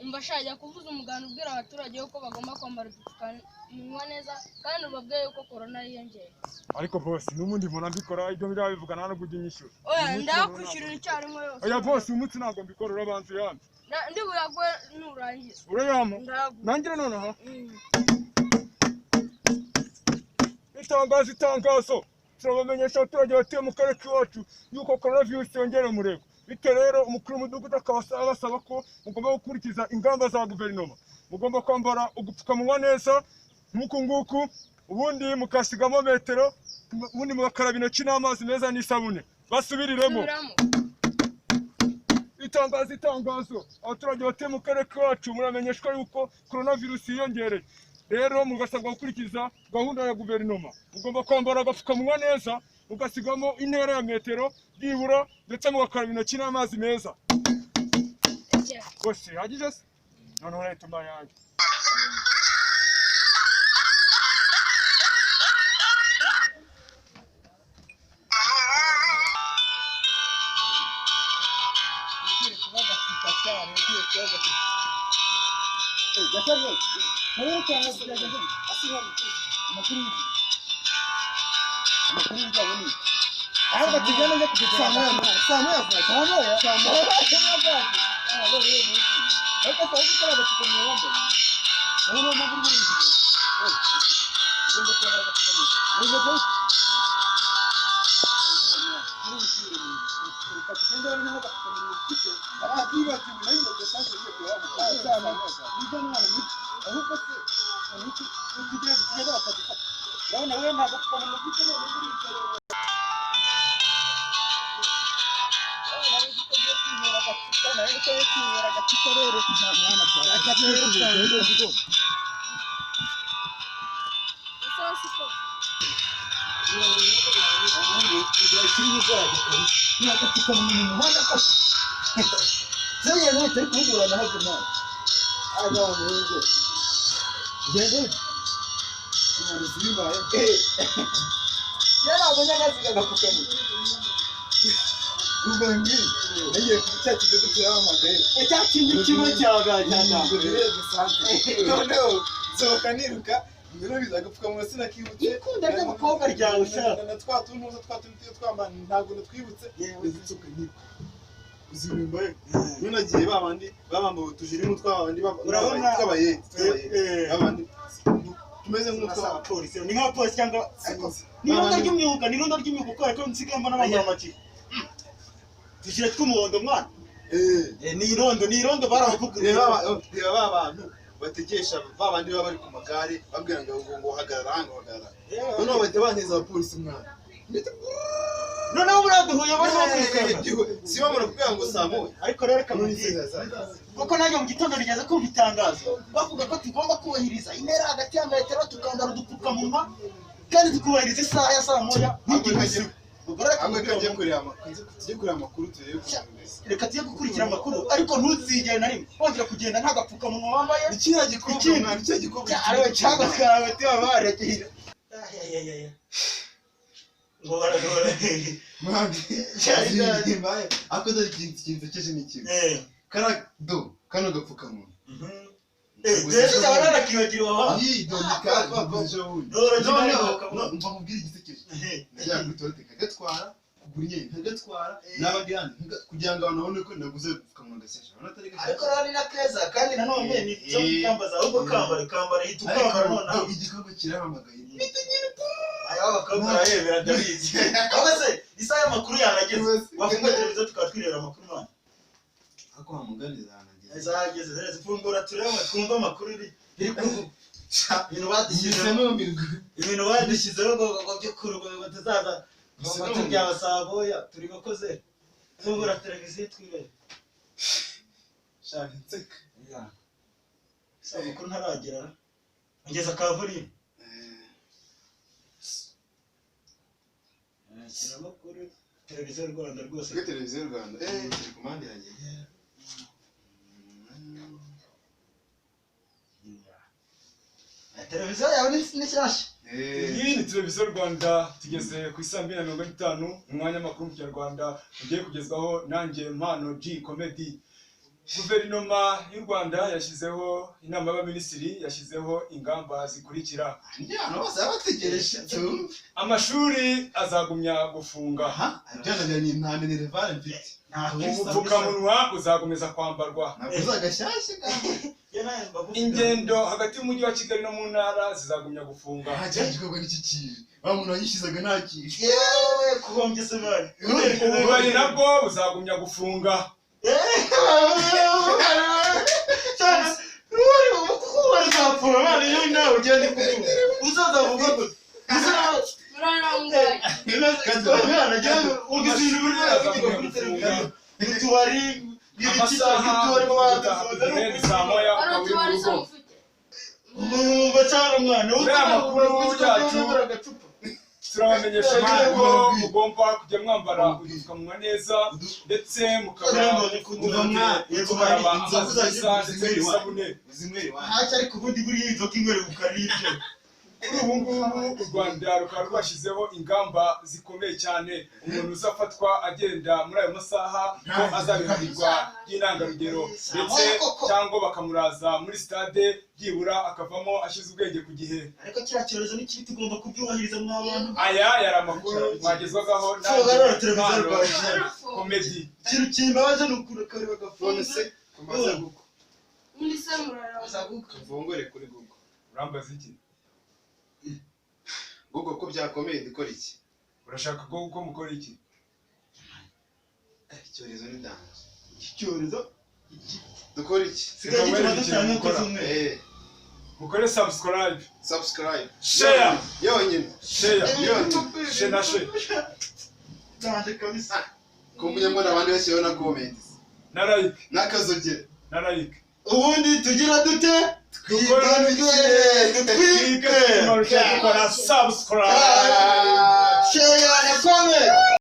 umva shajya kuvuza umuganda ubwira abaturage yuko bagomba kwambara udupfukamunwa neza kandi ubabwiye yuko corona yiyongeye. Ariko boss n'umundi muntu mbikora ibyo birabivuga nta no kujya inyishyura. Oya ndakwishyurira icyarimwe yose. Oya boss umunsi ntabwo mbikora urabanze yambe. Ndi buyagwe nurangiza. Urayama? Nangira nonaha. Itangazo turabamenyesha abaturage batuye mu karere k'iwacu yuko coronavirus yongera umurego. Bityo rero umukuru w'umudugudu basaba ko mugomba gukurikiza ingamba za guverinoma. Mugomba kwambara ugupfukamunwa neza nk'uku nguku, ubundi mukasigamo metero, ubundi mugakaraba intoki n'amazi meza n'isabune. Basubiriremo. Itangazo abaturage batuye mu karere k'iwacu muramenyeshwa yuko coronavirus yiyongereye. Rero mugasabwa gukurikiza gahunda ya guverinoma. Mugomba kwambara agapfukamunwa neza, mugasigamo intera ya metero byibura ndetse mugakaraba intoki n'amazi meza. Bose hagije se? Noneho urayituma yanjye. agapfukamunwa sinakibutse ikunda ry'abakobwa ryawe ushaka na twatunuza twambana ntabwo natwibutse izitsuka niko uzimimba yo nagiye babamba utujiri mu twabandi twabaye babandi tumeze nk'utwa polisi ni nka polisi cyangwa nirondo ry'imyuga ko ariko nsigaye mbona bambara amaki tujire tw'umuhondo mwana ni irondo baravuguruye reba abantu bategesha babandi baba bari ku magare babwira ngo hagarara none bahita baneza abapolisi mwana noneho buraduhuye bari bakwikana si bamara kugira ngo samuye ariko rero kamugize kuko nanjye mu gitondo rigeze kumva itangazo bavuga ko tugomba kubahiriza intera hagati ya metero tukambara udupfukamunwa kandi tukubahiriza isaha ya saa moya tujye kureba amakuru turebe reka tujye gukurikira amakuru ariko ntuzigere na rimwe wongera kugenda nta gapfukamunwa wambaye ikiriya gikorwa ariwe cyangwa kawe tuba barekeye ngo baragora ako dore ikintu cyeje n'ikintu kano gapfukamunwa Desi cyabana nakibagirwa wa yidondika bavuze wundi mva mubwira igisekeje najya gutorete kagatwara kugura inye kagatwara nabandi handi kugira ngo abantu babone ko naguze gupfukamunwa gasesha banatari gasesha ariko rani na keza kandi nanone ni cyo kambaza ahubwo kambara hita ukambara none igikorwa kirahamagaye bite nyine ayo bakabura yebera ndabizi abase isaha y'amakuru yanageze wafunga televiziyo tukatwirera amakuru none ako hamuganiza zageze zereze fungura turema twumva amakuru iri kuvuga ibintu badishyizeho ngo byo kurugo batazaza ngo by'abasaboya turi bakoze fungura televiziyo twirere shaka nseka sa amakuru ntaragera ngeza kavuri kira amakuru televiziyo Rwanda rwose televiziyo Rwanda turi kumande yanjye televiziyo yawe ni shyashya iyi ni televiziyo Rwanda tugeze ku isaa 2:50 mu mwanya makuru mu Kinyarwanda ugiye kugezwaho nanjye Mpano G Comedy Guverinoma y'u Rwanda yashyizeho inama y'abaminisitiri yashyizeho ingamba zikurikira. Njyana bose bategereje. Amashuri azagumya gufunga. Byana ni nta minerval mfite. Ubupfukamunwa buzakomeza kwambarwa. Uzagashyashye Ingendo hagati y'umujyi wa Kigali no mu ntara zizagumya gufunga. Hajyajwe n'iki kintu. Ba muntu yishizaga nta kintu. Yewe kuhombye se mari. Ububari nabwo buzagumya gufunga. Cyane uri ubukubari zapfura mari yo nawe ugende kuvuga. Uzaza vuga gute? Murarangaye. Kandi abana cyane ugizindu buri wese kuri televiziyo. Bitwari Amasaha saa moya ukaba uri mu rugo. Bacana mwana amakuru yacu turabamenyesha yuko mugomba kujya mwambara udupfukamunwa neza ndetse mukaba mukaraba amazi ndetse n'isabune. ntacyo ariko ubundi buriya inzoka inywera ukaribyo. Kuri ubu ngubu u Rwanda rukaba rwashyizeho ingamba zikomeye cyane. Umuntu uzafatwa agenda muri ayo masaha ko azabihanirwa by'intangarugero ndetse cyangwa bakamuraza muri stade byibura akavamo ashyize ubwenge ku gihe. Ariko kiriya cyorezo n'ikibi tugomba kubyubahiriza mw'abantu. Aya yari amakuru mwagezwagaho komedi. Ikintu kimbabaje ni ukureka agafone se kumaze guko. Undi se murarangaye. Vongore kuri Google. Urambaza iki? Google ko byakomeye dukora iki? Urashaka ko mukora iki? Icyorezo ni danga. Icyorezo Dukora iki? sigaye gituma dutanga ukoze umwe. Mukore subscribe, share, yonyine share na share. Danje kabisa. Kumbuye mbona abandi bashyiraho na comments. Na like. N'akazogera. Na like. Ubundi tugira dute? Twikore. Twikore. Subscribe.